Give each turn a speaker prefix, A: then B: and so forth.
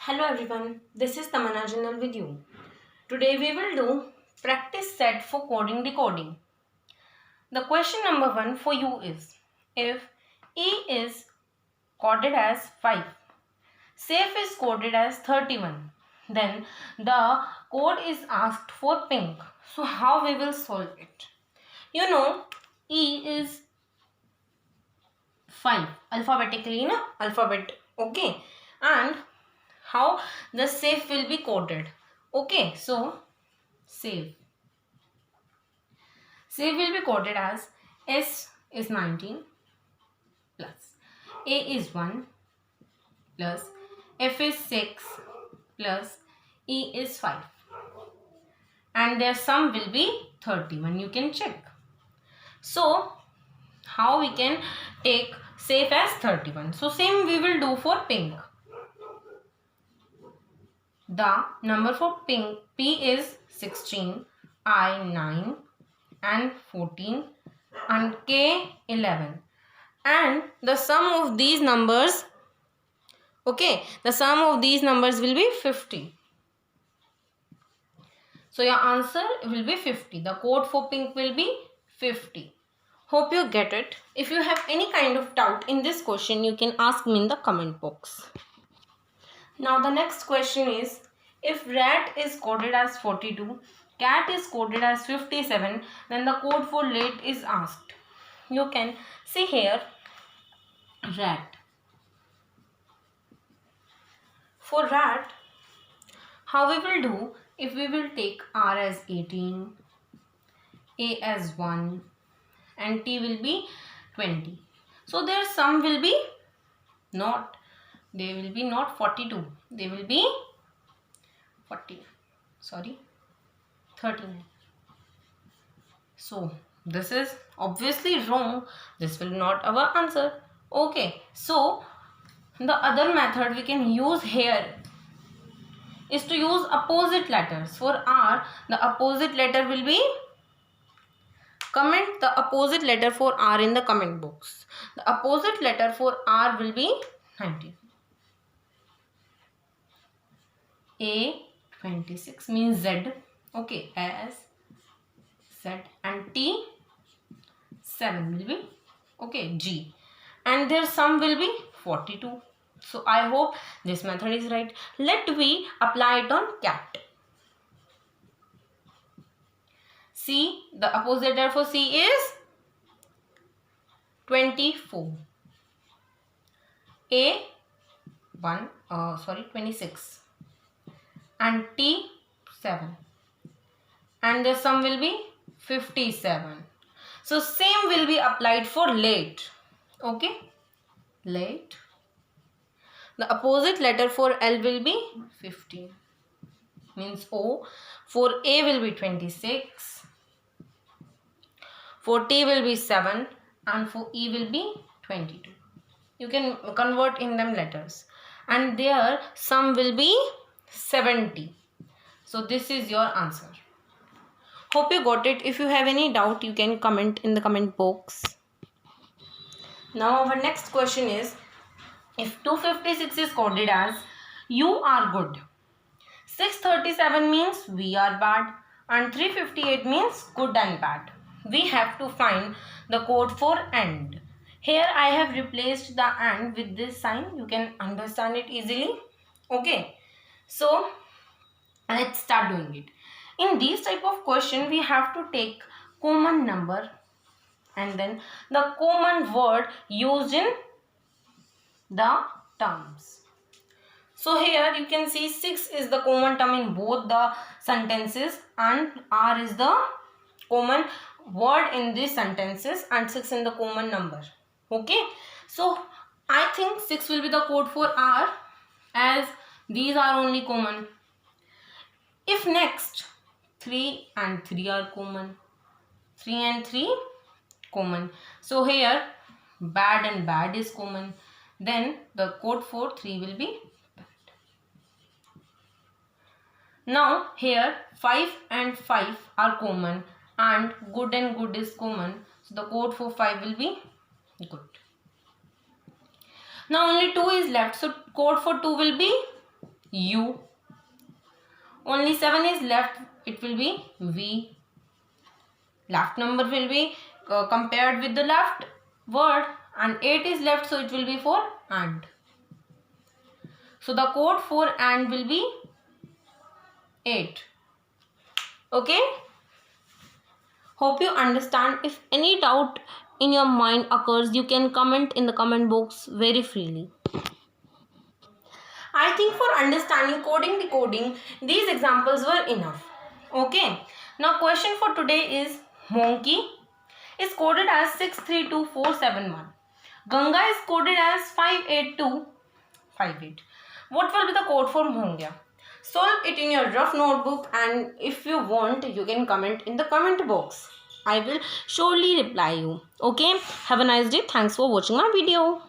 A: Hello everyone, this is Tamanna Janal with you. Today we will do practice set for coding decoding. The question number 1 for you is, if E is coded as 5, safe is coded as 31, then the code is asked for pink. So how we will solve it? You know, E is 5 alphabetically, alphabet, okay, and how the safe will be coded. Okay, so save will be coded as S is 19 plus A is 1 plus F is 6 plus E is 5, and their sum will be 31. You can check. So how we can take safe as 31? So same we will do for pink. The number for pink P is 16, I 9 and 14 and K 11, and the sum of these numbers, okay, the sum of these numbers will be 50. So your answer will be 50. The code for pink will be 50. Hope you get it. If you have any kind of doubt in this question, you can ask me in the comment box. Now the next question is, if rat is coded as 42, cat is coded as 57, then the code for late is asked. You can see here rat. For rat, how we will do, if we will take R as 18, A as 1 and T will be 20. So their sum will be not 42. They will be 39. So this is obviously wrong. This will not our answer. Okay, so the other method we can use here is to use opposite letters. For R, the opposite letter will be, comment the opposite letter for R in the comment box. The opposite letter for R will be 19. A 26 means Z, okay, as Z, and T 7 will be, okay, G, and their sum will be 42. So I hope this method is right. Let we apply it on cat. C, the opposite letter for C is 24. A 26 and T 7, and the sum will be 57. So same will be applied for late. Okay, late. The opposite letter for L will be 15, means O. For A will be 26. For T will be 7, and for E will be 22. You can convert in them letters, and their sum will be 70. So this is your answer. Hope you got it. If you have any doubt, you can comment in the comment box. Now our next question is, if 256 is coded as you are good, 637 means we are bad, and 358 means good and bad. We have to find the code for AND. Here I have replaced the AND with this sign. You can understand it easily. Okay, so let's start doing it. In these type of question, we have to take common number and then the common word used in the terms. So here you can see 6 is the common term in both the sentences, and R is the common word in these sentences, and 6 in the common number. Okay, so I think 6 will be the code for R, as these are only common. If next 3 and 3 are common, 3 and 3 common, so here bad and bad is common, then the code for 3 will be bad. Now here 5 and 5 are common, and good and good is common, so the code for 5 will be good. Now only 2 is left, so code for 2 will be U. Only 7 is left, it will be V. Left number will be compared with the left word, and 8 is left, so it will be for AND. So the code for AND will be 8. Okay? Hope you understand. If any doubt in your mind occurs, you can comment in the comment box very freely. I think for understanding coding, decoding, these examples were enough. Okay. Now question for today is Monkey is coded as 632471. Ganga is coded as 58258. What will be the code for Mhongya? Solve it in your rough notebook, and if you want, you can comment in the comment box. I will surely reply you. Okay. Have a nice day. Thanks for watching my video.